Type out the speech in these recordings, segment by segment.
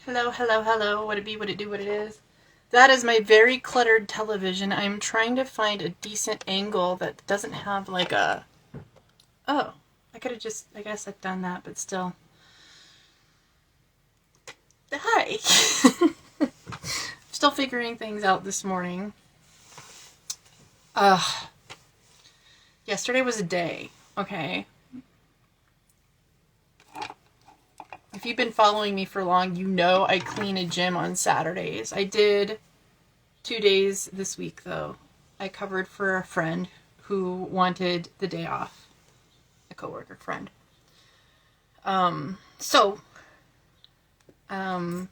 Hello, hello, hello. What it be, what it do, what it is. That is my very cluttered television. I'm trying to find a decent angle that doesn't have like a... Oh, I could have just, I guess I've done that, but still. Hi! Still figuring things out this morning. Yesterday was a day, okay? If you've been following me for long, you know I clean a gym on Saturdays. I did 2 days this week, though. I covered for a friend who wanted the day off. A coworker friend. I don't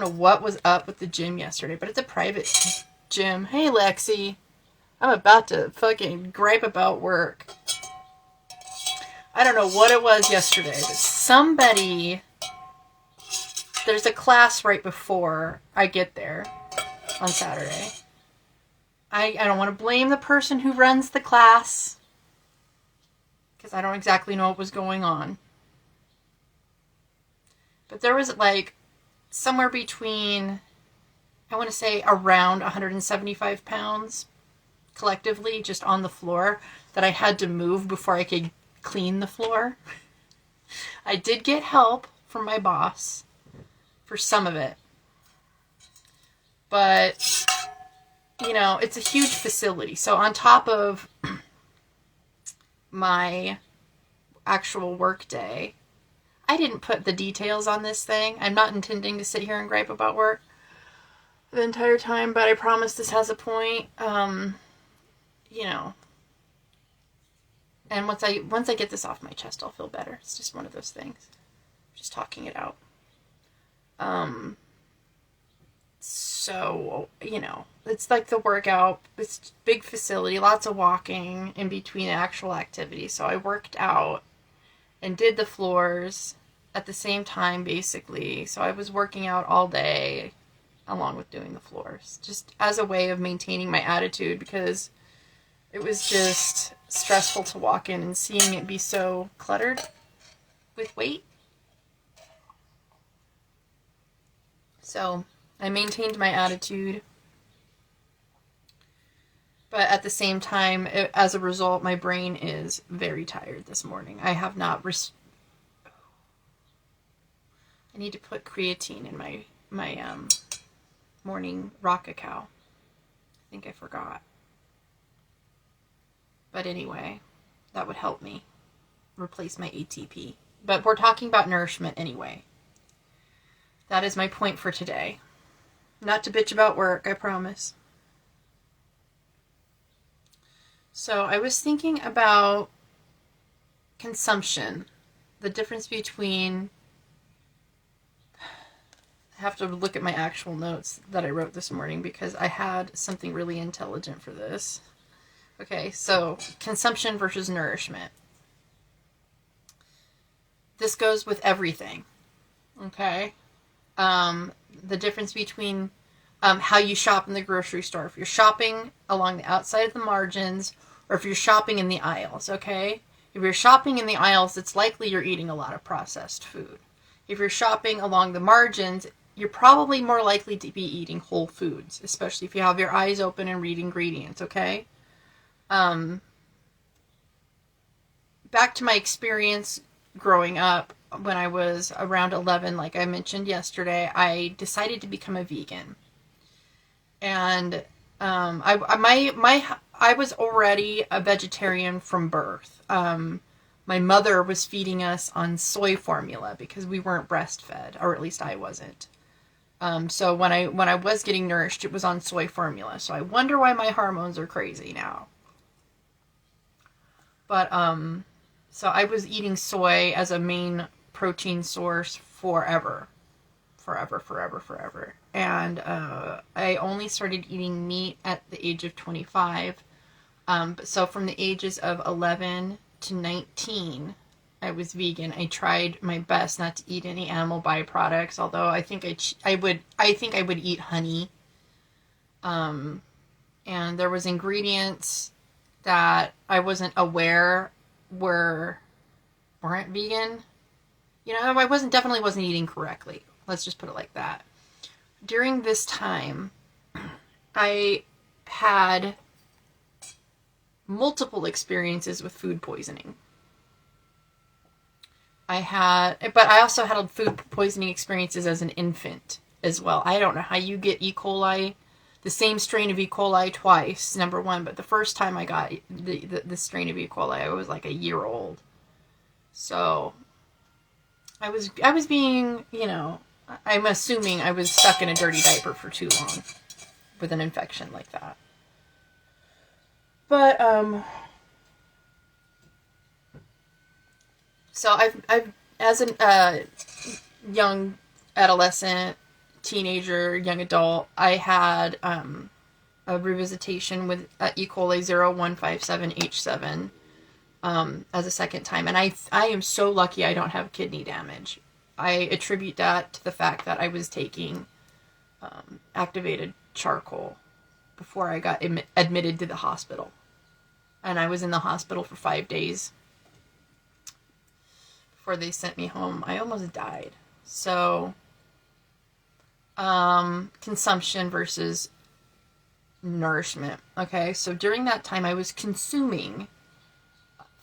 know what was up with the gym yesterday, but it's a private gym. Hey, Lexi. I'm about to fucking gripe about work. I don't know what it was yesterday, but there's a class right before I get there on Saturday. I don't want to blame the person who runs the class because I don't exactly know what was going on. But there was like somewhere between, I want to say around 175 pounds collectively just on the floor that I had to move before I could clean the floor. I did get help from my boss for some of it. But, you know, it's a huge facility. So on top of my actual work day, I didn't put the details on this thing. I'm not intending to sit here and gripe about work the entire time, but I promise this has a point. You know. And once I get this off my chest, I'll feel better. It's just one of those things. Just talking it out. So, you know, it's like the workout. It's a big facility, lots of walking in between actual activities. So I worked out and did the floors at the same time, basically. So I was working out all day along with doing the floors, just as a way of maintaining my attitude, because it was just stressful to walk in and seeing it be so cluttered with weight. So I maintained my attitude. But at the same time, as a result, my brain is very tired this morning. I have not... I need to put creatine in my morning rock-a-cow. I think I forgot. But anyway, that would help me replace my ATP. But we're talking about nourishment anyway. That is my point for today. Not to bitch about work, I promise. So I was thinking about consumption. The difference between... I have to look at my actual notes that I wrote this morning because I had something really intelligent for this. Okay, so consumption versus nourishment. This goes with everything. Okay? The difference between how you shop in the grocery store. If you're shopping along the outside of the margins or if you're shopping in the aisles, okay? If you're shopping in the aisles, it's likely you're eating a lot of processed food. If you're shopping along the margins, you're probably more likely to be eating whole foods, especially if you have your eyes open and read ingredients, okay? Back to my experience growing up, when I was around 11, like I mentioned yesterday, I decided to become a vegan. And I was already a vegetarian from birth. My mother was feeding us on soy formula because we weren't breastfed, or at least I wasn't. So when I was getting nourished, it was on soy formula. So I wonder why my hormones are crazy now. But so I was eating soy as a main protein source forever. And I only started eating meat at the age of 25. So from the ages of 11 to 19, I was vegan. I tried my best not to eat any animal byproducts, although I think I would eat honey. And there was ingredients that I wasn't aware weren't vegan. You know, I definitely wasn't eating correctly. Let's just put it like that. During this time, I had multiple experiences with food poisoning. But I also had food poisoning experiences as an infant as well. I don't know how you get E. coli, the same strain of E. coli twice, number one, but the first time I got the strain of E. coli, I was like a year old. So I was being, I'm assuming I was stuck in a dirty diaper for too long with an infection like that. But so I've as a young adolescent, teenager, young adult, I had a revisitation with E. coli 0157H7 as a second time, and I am so lucky I don't have kidney damage. I attribute that to the fact that I was taking activated charcoal before I got admitted to the hospital, and I was in the hospital for 5 days before they sent me home. I almost died. So, consumption versus nourishment. Okay, so during that time, I was consuming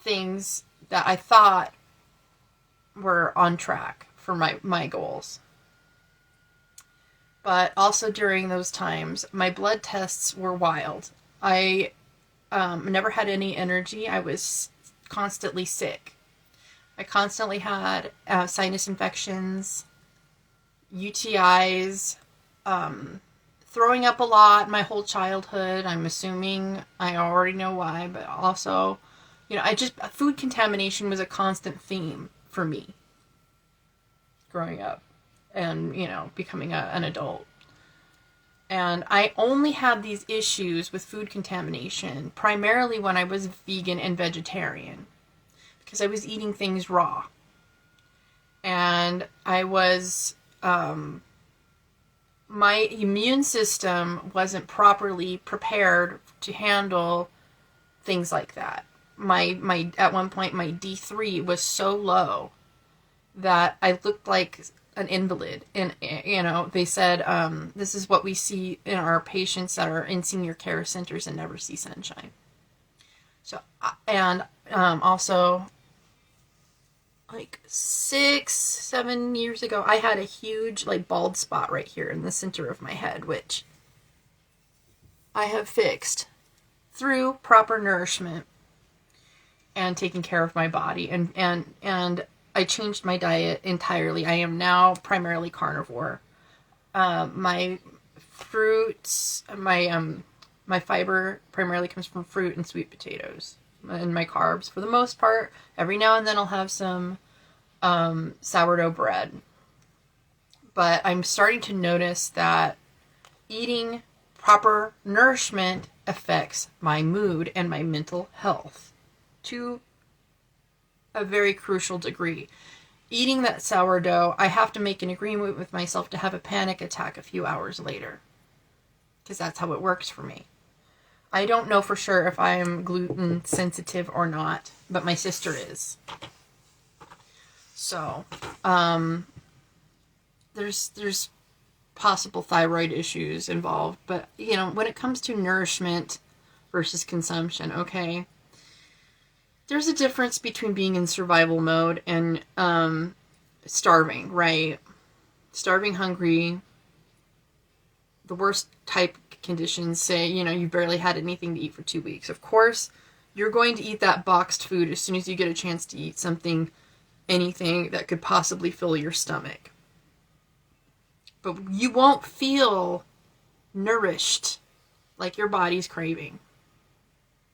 things that I thought were on track for my goals. But also during those times, my blood tests were wild. I never had any energy. I was constantly sick. I constantly had sinus infections, UTIs, throwing up a lot my whole childhood. I'm assuming I already know why, but also, food contamination was a constant theme for me growing up and, becoming an adult. And I only had these issues with food contamination primarily when I was vegan and vegetarian, because I was eating things raw. And I was, my immune system wasn't properly prepared to handle things like that. At one point, my D3 was so low that I looked like an invalid. And, they said, this is what we see in our patients that are in senior care centers and never see sunshine. So, and also, like 6-7 years ago, I had a huge bald spot right here in the center of my head, which I have fixed through proper nourishment and taking care of my body, and I changed my diet entirely. I am now primarily carnivore. My fruits, my fiber primarily comes from fruit and sweet potatoes. And my carbs, for the most part, every now and then I'll have some sourdough bread. But I'm starting to notice that eating proper nourishment affects my mood and my mental health to a very crucial degree. Eating that sourdough, I have to make an agreement with myself to have a panic attack a few hours later, because that's how it works for me. I don't know for sure if I am gluten sensitive or not, but my sister is. So, there's possible thyroid issues involved, but when it comes to nourishment versus consumption, okay, there's a difference between being in survival mode and starving, right? Starving, hungry, the worst type conditions, say, you barely had anything to eat for 2 weeks. Of course, you're going to eat that boxed food as soon as you get a chance to eat anything that could possibly fill your stomach. But you won't feel nourished like your body's craving.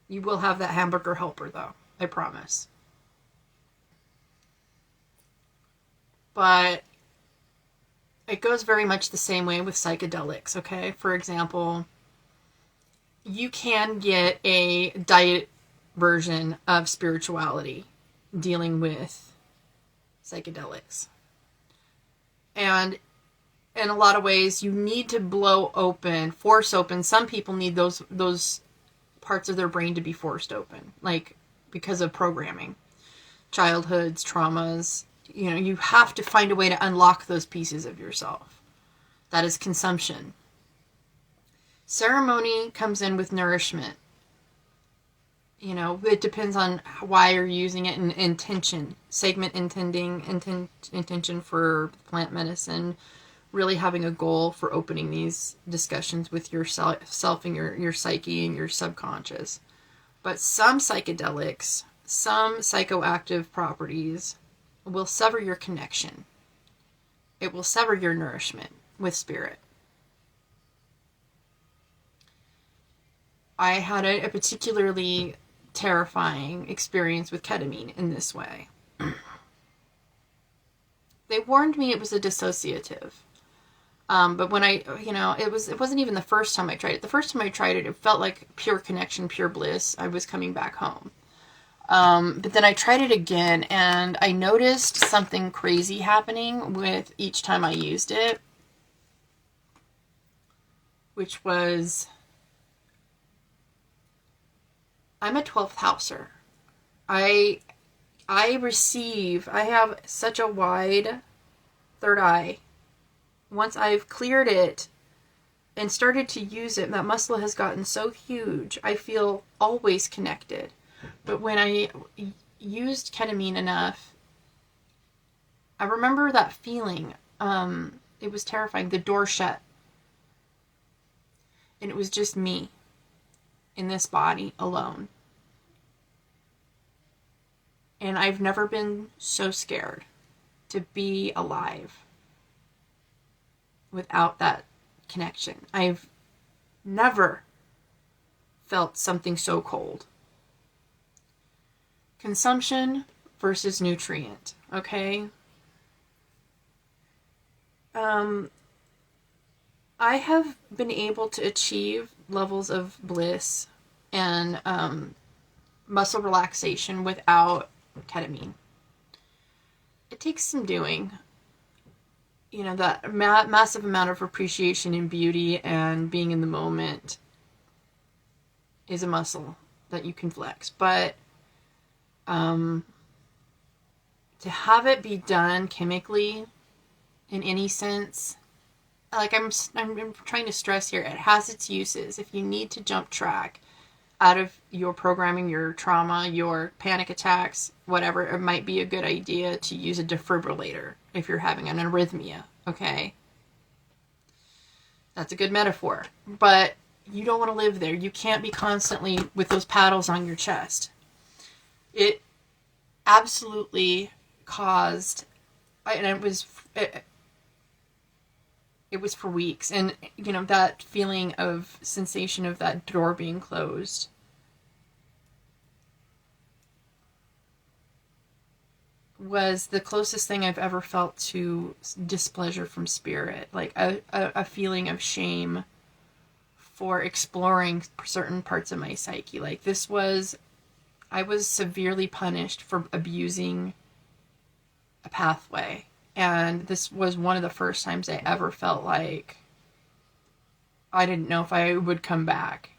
You will have that hamburger helper, though. I promise. But it goes very much the same way with psychedelics, okay? For example, you can get a diet version of spirituality dealing with psychedelics. And in a lot of ways, you need to force open. Some people need those parts of their brain to be forced open, because of programming, childhoods, traumas, you have to find a way to unlock those pieces of yourself. That is consumption. Ceremony comes in with nourishment. It depends on why you're using it and intention. Segment intention for plant medicine. Really having a goal for opening these discussions with yourself and your psyche and your subconscious. But some psychedelics, some psychoactive properties will sever your connection. It will sever your nourishment with spirit. I had a particularly terrifying experience with ketamine in this way. They warned me it was a dissociative. But when it wasn't even the first time I tried it. The first time I tried it, it felt like pure connection, pure bliss. I was coming back home. But then I tried it again, and I noticed something crazy happening with each time I used it, which was, I'm a 12th houser. I have such a wide third eye. Once I've cleared it and started to use it, that muscle has gotten so huge, I feel always connected. But when I used ketamine enough, I remember that feeling. It was terrifying. The door shut. And it was just me in this body alone. And I've never been so scared to be alive without that connection. I've never felt something so cold. Consumption versus nutrient, okay? I have been able to achieve levels of bliss and muscle relaxation without ketamine. It takes some doing. That massive amount of appreciation and beauty and being in the moment is a muscle that you can flex. But to have it be done chemically in any sense, like I'm trying to stress here, it has its uses. If you need to jump track out of your programming, your trauma, your panic attacks, whatever, it might be a good idea to use a defibrillator if you're having an arrhythmia, okay? That's a good metaphor. But you don't want to live there. You can't be constantly with those paddles on your chest. It absolutely caused, and it was for weeks. And, that feeling of sensation of that door being closed was the closest thing I've ever felt to displeasure from spirit. Like a feeling of shame for exploring certain parts of my psyche. Like I was severely punished for abusing a pathway. And this was one of the first times I ever felt like I didn't know if I would come back.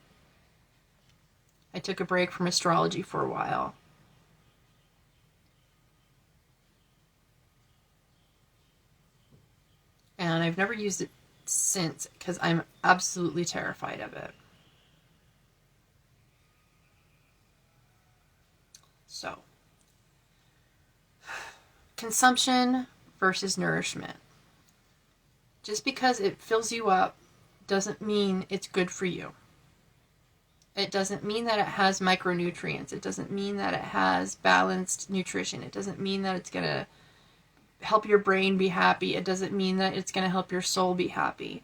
I took a break from astrology for a while. And I've never used it since because I'm absolutely terrified of it. So, consumption versus nourishment. Just because it fills you up doesn't mean it's good for you. It doesn't mean that it has micronutrients. It doesn't mean that it has balanced nutrition. It doesn't mean that it's going to help your brain be happy. It doesn't mean that it's going to help your soul be happy.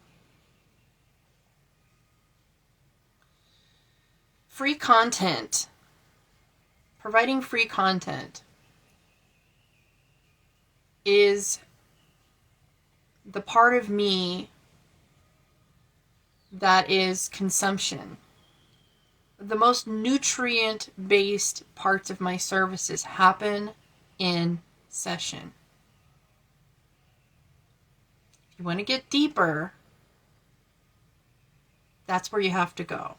Free content. Providing free content is the part of me that is consumption. The most nutrient-based parts of my services happen in session. If you want to get deeper, that's where you have to go.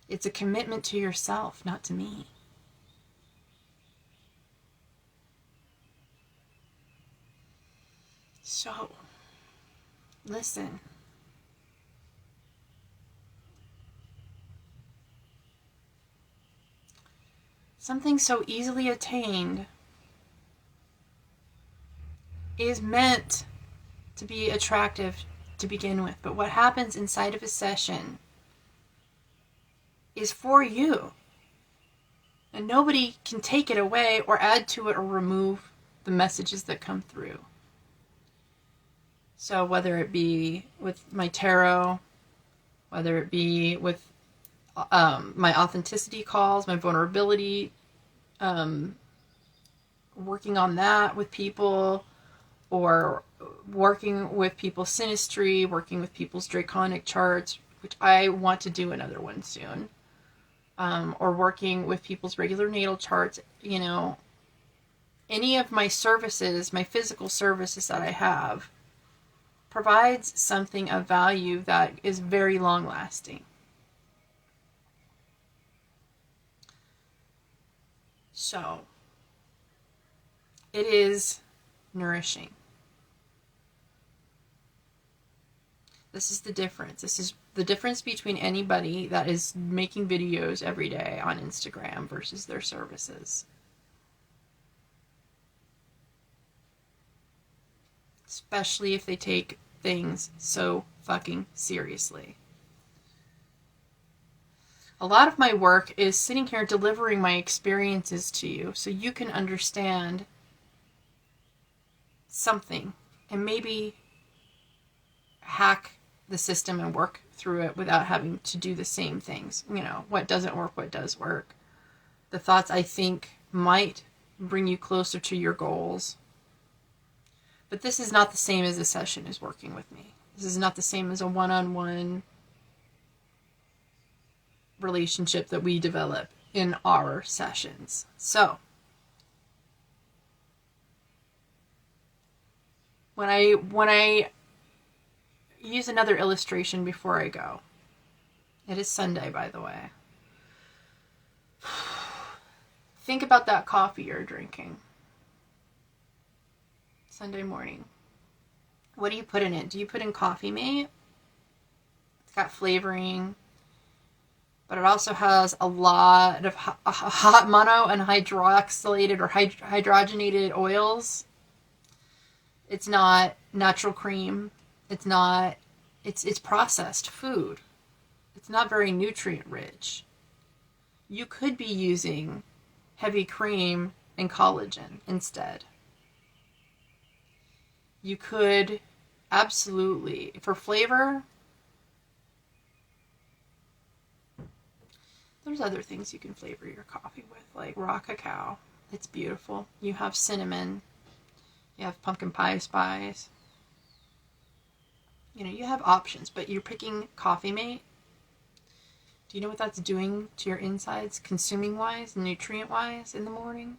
It's a commitment to yourself, not to me. So, listen. Something so easily attained is meant to be attractive to begin with. But what happens inside of a session is for you. And nobody can take it away or add to it or remove the messages that come through. So whether it be with my tarot, whether it be with my authenticity calls, my vulnerability, working on that with people, or working with people's synastry, working with people's draconic charts, which I want to do another one soon, or working with people's regular natal charts, you know, any of my services, my physical services that I have, provides something of value that is very long lasting. So, it is nourishing. This is the difference. This is the difference between anybody that is making videos every day on Instagram versus their services. Especially if they take things so fucking seriously. A lot of my work is sitting here delivering my experiences to you so you can understand something and maybe hack the system and work through it without having to do the same things. You know, what doesn't work, what does work. The thoughts I think might bring you closer to your goals. But this is not the same as a session is working with me. This is not the same as a one-on-one relationship that we develop in our sessions. So, when I use another illustration before I go. It is Sunday, by the way. Think about that coffee you're drinking. Sunday morning. What do you put in it? Do you put in Coffee Mate? It's got flavoring, but it also has a lot of hot mono and hydroxylated or hydrogenated oils. It's not natural cream. It's not, it's processed food. It's not very nutrient rich. You could be using heavy cream and collagen instead. You could absolutely, for flavor, there's other things you can flavor your coffee with, like raw cacao. It's beautiful. You have cinnamon. You have pumpkin pie spice. You know, you have options, but you're picking Coffee Mate. Do you know what that's doing to your insides, consuming-wise, nutrient-wise, in the morning?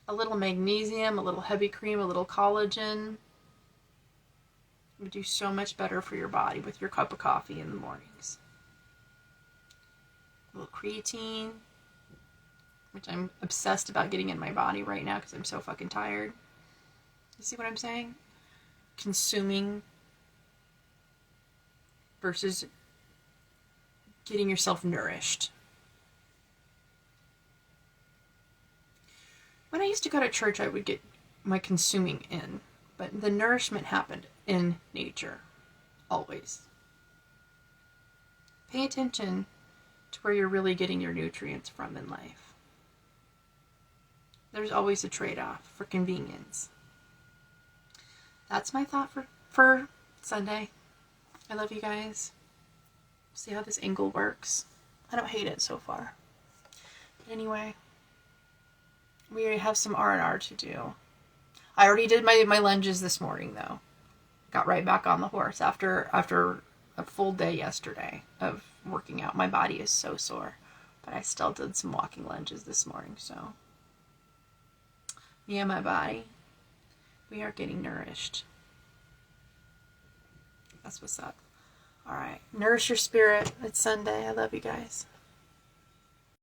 A little magnesium, a little heavy cream, a little collagen. It would do so much better for your body with your cup of coffee in the mornings. A little creatine, which I'm obsessed about getting in my body right now because I'm so fucking tired. You see what I'm saying? Consuming versus getting yourself nourished. When I used to go to church, I would get my consuming in, but the nourishment happened in nature, always. Pay attention to where you're really getting your nutrients from in life. There's always a trade-off for convenience. That's my thought for Sunday. I love you guys. See how this angle works. I don't hate it so far. But anyway, we have some R&R to do. I already did my lunges this morning, though. Got right back on the horse after a full day yesterday of working out. My body is so sore, but I still did some walking lunges this morning. So me and my body, we are getting nourished. That's what's up. All right, nourish your spirit. It's Sunday. I love you guys.